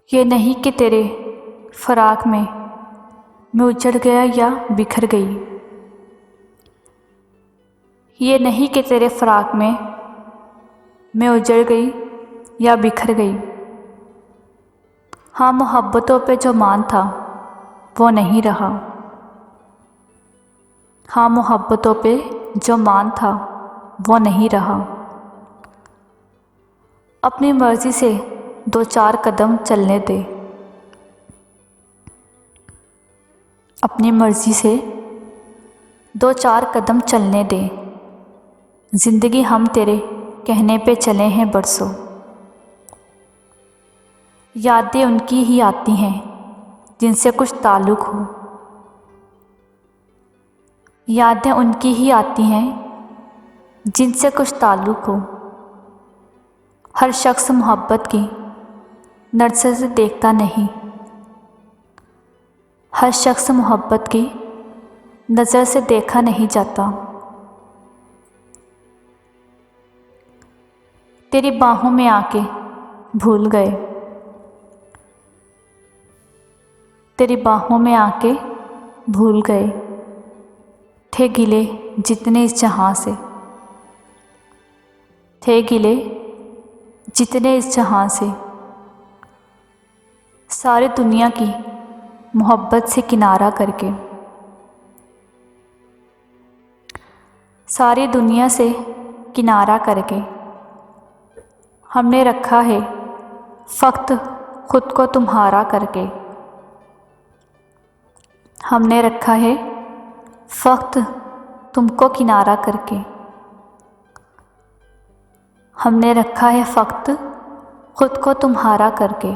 ये नहीं कि तेरे फ़राक़ में मैं उजड़ गया या बिखर गई। ये नहीं कि तेरे फ़राक़ में मैं उजड़ गई या बिखर गई। हाँ, मोहब्बतों पे जो मान था वो नहीं रहा। हाँ, मोहब्बतों पे जो मान था वो नहीं रहा। अपनी मर्ज़ी से 2-4 कदम चलने दे। अपनी मर्ज़ी से 2-4 कदम चलने दे। ज़िंदगी हम तेरे कहने पे चले हैं बरसों। यादें उनकी ही आती हैं जिनसे कुछ ताल्लुक़ हो। यादें उनकी ही आती हैं जिनसे कुछ ताल्लुक़ हो। हर शख्स मोहब्बत की नज़र से देखता नहीं। हर शख्स मोहब्बत की नज़र से देखा नहीं जाता। तेरी बाहों में आके भूल गए। तेरी बाहों में आके भूल गए थे गिले जितने इस जहां से। थे गिले जितने इस जहां से। सारी दुनिया की मोहब्बत से किनारा करके। सारी दुनिया से किनारा करके हमने रखा है फ़क़्त खुद को तुम्हारा करके। हमने रखा है फ़क़्त तुमको किनारा करके। हमने रखा है फ़क़्त खुद को तुम्हारा करके।